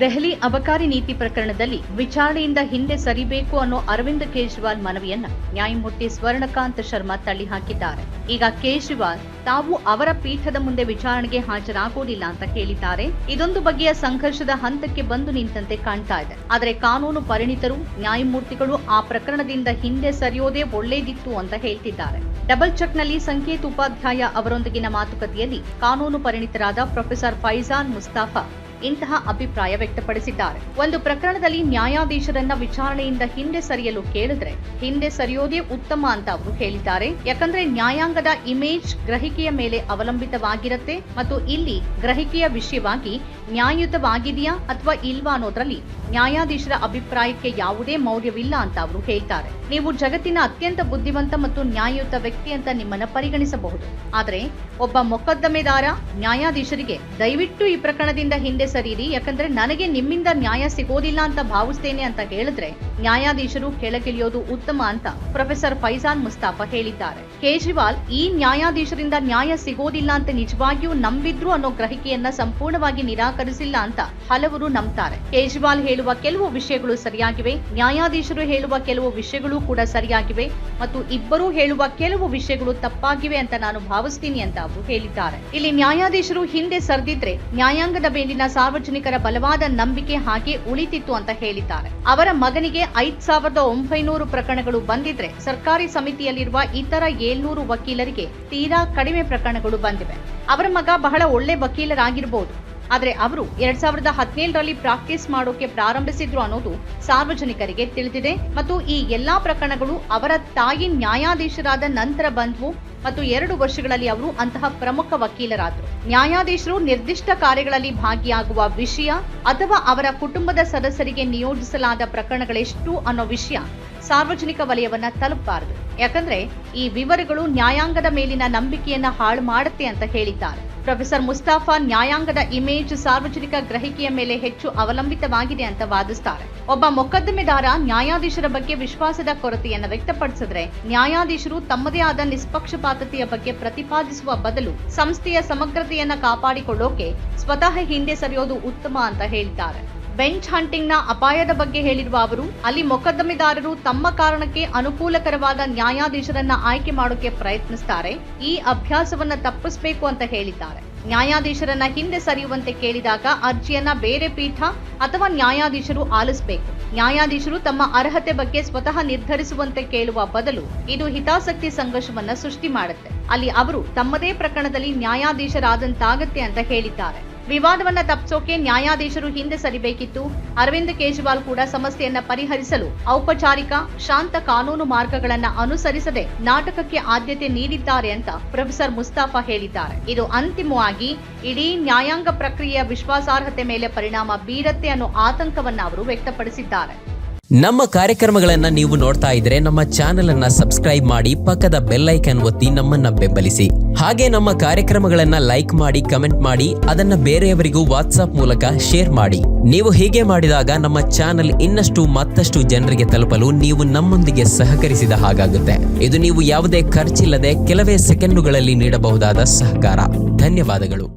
ದೆಹಲಿ ಅಬಕಾರಿ ನೀತಿ ಪ್ರಕರಣದಲ್ಲಿ ವಿಚಾರಣೆಯಿಂದ ಹಿಂದೆ ಸರಿಬೇಕು ಅನ್ನೋ ಅರವಿಂದ್ ಕೇಜ್ರಿವಾಲ್ ಮನವಿಯನ್ನ ನ್ಯಾಯಮೂರ್ತಿ ಸ್ವರ್ಣಕಾಂತ್ ಶರ್ಮಾ ತಳ್ಳಿ ಹಾಕಿದ್ದಾರೆ. ಈಗ ಕೇಜ್ರಿವಾಲ್ ತಾವು ಅವರ ಪೀಠದ ಮುಂದೆ ವಿಚಾರಣೆಗೆ ಹಾಜರಾಗುವುದಿಲ್ಲ ಅಂತ ಹೇಳಿದ್ದಾರೆ. ಇದೊಂದು ಬಗೆಯ ಸಂಘರ್ಷದ ಹಂತಕ್ಕೆ ಬಂದು ನಿಂತಂತೆ ಕಾಣ್ತಾ ಇದೆ. ಆದರೆ ಕಾನೂನು ಪರಿಣಿತರು ನ್ಯಾಯಮೂರ್ತಿಗಳು ಆ ಪ್ರಕರಣದಿಂದ ಹಿಂದೆ ಸರಿಯೋದೇ ಒಳ್ಳೇದಿತ್ತು ಅಂತ ಹೇಳ್ತಿದ್ದಾರೆ. ಡಬಲ್ ಚೆಕ್ನಲ್ಲಿ ಸಂಕೇತ್ ಉಪಾಧ್ಯಾಯ ಅವರೊಂದಿಗಿನ ಮಾತುಕತೆಯಲ್ಲಿ ಕಾನೂನು ಪರಿಣಿತರಾದ ಪ್ರೊಫೆಸರ್ ಫೈಜಾನ್ ಮುಸ್ತಾಫಾ ಇಂತಹ ಅಭಿಪ್ರಾಯ ವ್ಯಕ್ತಪಡಿಸಿದ್ದಾರೆ. ಒಂದು ಪ್ರಕರಣದಲ್ಲಿ ನ್ಯಾಯಾಧೀಶರನ್ನ ವಿಚಾರಣೆಯಿಂದ ಹಿಂದೆ ಸರಿಯಲು ಕೇಳಿದ್ರೆ ಹಿಂದೆ ಸರಿಯೋದೇ ಉತ್ತಮ ಅಂತ ಅವರು ಹೇಳಿದ್ದಾರೆ. ಯಾಕಂದ್ರೆ ನ್ಯಾಯಾಂಗದ ಇಮೇಜ್ ಗ್ರಹಿಕೆಯ ಮೇಲೆ ಅವಲಂಬಿತವಾಗಿರುತ್ತೆ ಮತ್ತು ಇಲ್ಲಿ ಗ್ರಹಿಕೆಯ ವಿಷಯವಾಗಿ ನ್ಯಾಯಯುತವಾಗಿದೆಯಾ ಅಥವಾ ಇಲ್ವಾ ಅನ್ನೋದ್ರಲ್ಲಿ ನ್ಯಾಯಾಧೀಶರ ಅಭಿಪ್ರಾಯಕ್ಕೆ ಯಾವುದೇ ಮೌಲ್ಯವಿಲ್ಲ ಅಂತ ಅವರು ಹೇಳ್ತಾರೆ. ನೀವು ಜಗತ್ತಿನ ಅತ್ಯಂತ ಬುದ್ಧಿವಂತ ಮತ್ತು ನ್ಯಾಯಯುತ ವ್ಯಕ್ತಿ ಅಂತ ನಿಮ್ಮನ್ನ ಪರಿಗಣಿಸಬಹುದು. ಆದರೆ ಒಬ್ಬ ಮೊಕದ್ದಮೆದಾರ ನ್ಯಾಯಾಧೀಶರಿಗೆ ದಯವಿಟ್ಟು ಈ ಪ್ರಕರಣದಿಂದ ಹಿಂದೆ ಸರಿಯಿರಿ, ಯಾಕಂದ್ರೆ ನನಗೆ ನಿಮ್ಮಿಂದ ನ್ಯಾಯ ಸಿಗೋದಿಲ್ಲ ಅಂತ ಭಾವಿಸ್ತೇನೆ ಅಂತ ಹೇಳಿದ್ರೆ ನ್ಯಾಯಾಧೀಶರು ಕೆಳಗಿಳಿಯೋದು ಉತ್ತಮ ಅಂತ ಪ್ರೊಫೆಸರ್ ಫೈಜಾನ್ ಮುಸ್ತಾಫಾ ಹೇಳಿದ್ದಾರೆ. ಕೇಜ್ರಿವಾಲ್ ಈ ನ್ಯಾಯಾಧೀಶರಿಂದ ನ್ಯಾಯ ಸಿಗೋದಿಲ್ಲ ಅಂತ ನಿಜವಾಗಿಯೂ ನಂಬಿದ್ರು ಅನ್ನೋ ಗ್ರಹಿಕೆಯನ್ನ ಸಂಪೂರ್ಣವಾಗಿ ನಿರಾಕರಿಸಿಲ್ಲ ಅಂತ ಹಲವರು ನಂಬ್ತಾರೆ. ಕೇಜ್ರಿವಾಲ್ ಹೇಳುವ ಕೆಲವು ವಿಷಯಗಳು ಸರಿಯಾಗಿವೆ, ನ್ಯಾಯಾಧೀಶರು ಹೇಳುವ ಕೆಲವು ವಿಷಯಗಳು ಕೂಡ ಸರಿಯಾಗಿವೆ ಮತ್ತು ಇಬ್ಬರೂ ಹೇಳುವ ಕೆಲವು ವಿಷಯಗಳು ತಪ್ಪಾಗಿವೆ ಅಂತ ನಾನು ಭಾವಿಸ್ತೀನಿ ಅಂತ ಅವರು ಹೇಳಿದ್ದಾರೆ. ಇಲ್ಲಿ ನ್ಯಾಯಾಧೀಶರು ಹಿಂದೆ ಸರಿದಿದ್ರೆ ನ್ಯಾಯಾಂಗದ ಮೇಲಿನ ಸಾರ್ವಜನಿಕರ ಬಲವಾದ ನಂಬಿಕೆ ಹಾಗೆ ಉಳಿತಿತ್ತು ಅಂತ ಹೇಳಿದ್ದಾರೆ. ಅವರ ಮಗನಿಗೆ 5,900 ಪ್ರಕರಣಗಳು ಬಂದಿದ್ರೆ ಸರ್ಕಾರಿ ಸಮಿತಿಯಲ್ಲಿರುವ ಇತರ 700 ವಕೀಲರಿಗೆ ತೀರಾ ಕಡಿಮೆ ಪ್ರಕರಣಗಳು ಬಂದಿವೆ. ಅವರ ಮಗ ಬಹಳ ಒಳ್ಳೆ ವಕೀಲರಾಗಿರಬಹುದು, ಆದರೆ ಅವರು 2017ರಲ್ಲಿ ಪ್ರಾಕ್ಟೀಸ್ ಮಾಡೋಕೆ ಪ್ರಾರಂಭಿಸಿದ್ರು ಅನ್ನೋದು ಸಾರ್ವಜನಿಕರಿಗೆ ತಿಳಿದಿದೆ ಮತ್ತು ಈ ಎಲ್ಲಾ ಪ್ರಕರಣಗಳು ಅವರ ತಾಯಿ ನ್ಯಾಯಾಧೀಶರಾದ ನಂತರ ಬಂದ್ವು ಮತ್ತು 2 ವರ್ಷಗಳಲ್ಲಿ ಅವರು ಅಂತಹ ಪ್ರಮುಖ ವಕೀಲರಾದರು. ನ್ಯಾಯಾಧೀಶರು ನಿರ್ದಿಷ್ಟ ಕಾರ್ಯಗಳಲ್ಲಿ ಭಾಗಿಯಾಗುವ ವಿಷಯ ಅಥವಾ ಅವರ ಕುಟುಂಬದ ಸದಸ್ಯರಿಗೆ ನಿಯೋಜಿಸಲಾದ ಪ್ರಕರಣಗಳೆಷ್ಟು ಅನ್ನೋ ವಿಷಯ ಸಾರ್ವಜನಿಕ ವಲಯವನ್ನ ತಲುಪಬಾರದು, ಯಾಕಂದ್ರೆ ಈ ವಿವರಗಳು ನ್ಯಾಯಾಂಗದ ಮೇಲಿನ ನಂಬಿಕೆಯನ್ನ ಹಾಳು ಮಾಡುತ್ತೆ ಅಂತ ಹೇಳಿದ್ದಾರೆ. ಪ್ರೊಫೆಸರ್ ಮುಸ್ತಾಫಾ ನ್ಯಾಯಾಂಗದ ಇಮೇಜ್ ಸಾರ್ವಜನಿಕ ಗ್ರಹಿಕೆಯ ಮೇಲೆ ಹೆಚ್ಚು ಅವಲಂಬಿತವಾಗಿದೆ ಅಂತ ವಾದಿಸ್ತಾರೆ. ಒಬ್ಬ ಮೊಕದ್ದಮೆದಾರ ನ್ಯಾಯಾಧೀಶರ ಬಗ್ಗೆ ವಿಶ್ವಾಸದ ಕೊರತೆಯನ್ನು ವ್ಯಕ್ತಪಡಿಸಿದ್ರೆ ನ್ಯಾಯಾಧೀಶರು ತಮ್ಮದೇ ಆದ ನಿಷ್ಪಕ್ಷಪಾತತೆಯ ಬಗ್ಗೆ ಪ್ರತಿಪಾದಿಸುವ ಬದಲು ಸಂಸ್ಥೆಯ ಸಮಗ್ರತೆಯನ್ನ ಕಾಪಾಡಿಕೊಳ್ಳೋಕೆ ಸ್ವತಃ ಹಿಂದೆ ಸರಿಯೋದು ಉತ್ತಮ ಅಂತ ಹೇಳಿದ್ದಾರೆ. ಬೆಂಚ್ ಹಂಟಿಂಗ್ನ ಅಪಾಯದ ಬಗ್ಗೆ ಹೇಳಿರುವ ಅವರು ಅಲ್ಲಿ ಮೊಕದ್ದಮೆದಾರರು ತಮ್ಮ ಕಾರಣಕ್ಕೆ ಅನುಕೂಲಕರವಾದ ನ್ಯಾಯಾಧೀಶರನ್ನ ಆಯ್ಕೆ ಮಾಡೋಕೆ ಪ್ರಯತ್ನಿಸ್ತಾರೆ. ಈ ಅಭ್ಯಾಸವನ್ನ ತಪ್ಪಿಸಬೇಕು ಅಂತ ಹೇಳಿದ್ದಾರೆ. ನ್ಯಾಯಾಧೀಶರನ್ನ ಹಿಂದೆ ಸರಿಯುವಂತೆ ಕೇಳಿದಾಗ ಅರ್ಜಿಯನ್ನ ಬೇರೆ ಪೀಠ ಅಥವಾ ನ್ಯಾಯಾಧೀಶರು ಆಲಿಸಬೇಕು. ನ್ಯಾಯಾಧೀಶರು ತಮ್ಮ ಅರ್ಹತೆ ಬಗ್ಗೆ ಸ್ವತಃ ನಿರ್ಧರಿಸುವಂತೆ ಕೇಳುವ ಬದಲು ಇದು ಹಿತಾಸಕ್ತಿ ಸಂಘರ್ಷವನ್ನ ಸೃಷ್ಟಿ ಮಾಡುತ್ತೆ. ಅಲ್ಲಿ ಅವರು ತಮ್ಮದೇ ಪ್ರಕರಣದಲ್ಲಿ ನ್ಯಾಯಾಧೀಶರಾದಂತಾಗತ್ತೆ ಅಂತ ಹೇಳಿದ್ದಾರೆ. ವಿವಾದವನ್ನ ತಪ್ಪಿಸೋಕೆ ನ್ಯಾಯಾಧೀಶರು ಹಿಂದೆ ಸರಿಬೇಕಿತ್ತು. ಅರವಿಂದ್ ಕೇಜ್ರಿವಾಲ್ ಕೂಡ ಸಮಸ್ಯೆಯನ್ನ ಪರಿಹರಿಸಲು ಔಪಚಾರಿಕ ಶಾಂತ ಕಾನೂನು ಮಾರ್ಗಗಳನ್ನ ಅನುಸರಿಸದೆ ನಾಟಕಕ್ಕೆ ಆದ್ಯತೆ ನೀಡಿದ್ದಾರೆ ಅಂತ ಪ್ರೊಫೆಸರ್ ಮುಸ್ತಾಫಾ ಹೇಳಿದ್ದಾರೆ. ಇದು ಅಂತಿಮವಾಗಿ ಇಡೀ ನ್ಯಾಯಾಂಗ ಪ್ರಕ್ರಿಯೆಯ ವಿಶ್ವಾಸಾರ್ಹತೆ ಮೇಲೆ ಪರಿಣಾಮ ಬೀರತ್ತೆ ಅನ್ನೋ ಆತಂಕವನ್ನ ಅವರು ವ್ಯಕ್ತಪಡಿಸಿದ್ದಾರೆ. ನಮ್ಮ ಕಾರ್ಯಕ್ರಮಗಳನ್ನ ನೀವು ನೋಡ್ತಾ ಇದ್ರೆ ನಮ್ಮ ಚಾನೆಲ್ ಅನ್ನ ಸಬ್ಸ್ಕ್ರೈಬ್ ಮಾಡಿ, ಪಕ್ಕದ ಬೆಲ್ ಐಕಾನ್ ಒತ್ತಿ ನಮ್ಮನ್ನ ಬೆಂಬಲಿಸಿ. ಹಾಗೆ ನಮ್ಮ ಕಾರ್ಯಕ್ರಮಗಳನ್ನ ಲೈಕ್ ಮಾಡಿ, ಕಮೆಂಟ್ ಮಾಡಿ, ಅದನ್ನ ಬೇರೆಯವರಿಗೂ ವಾಟ್ಸ್ಆಪ್ ಮೂಲಕ ಶೇರ್ ಮಾಡಿ. ನೀವು ಹೀಗೆ ಮಾಡಿದಾಗ ನಮ್ಮ ಚಾನೆಲ್ ಇನ್ನಷ್ಟು ಮತ್ತಷ್ಟು ಜನರಿಗೆ ತಲುಪಲು ನೀವು ನಮ್ಮೊಂದಿಗೆ ಸಹಕರಿಸಿದ ಹಾಗಾಗುತ್ತೆ. ಇದು ನೀವು ಯಾವುದೇ ಖರ್ಚಿಲ್ಲದೆ ಕೆಲವೇ ಸೆಕೆಂಡುಗಳಲ್ಲಿ ನೀಡಬಹುದಾದ ಸಹಕಾರ. ಧನ್ಯವಾದಗಳು.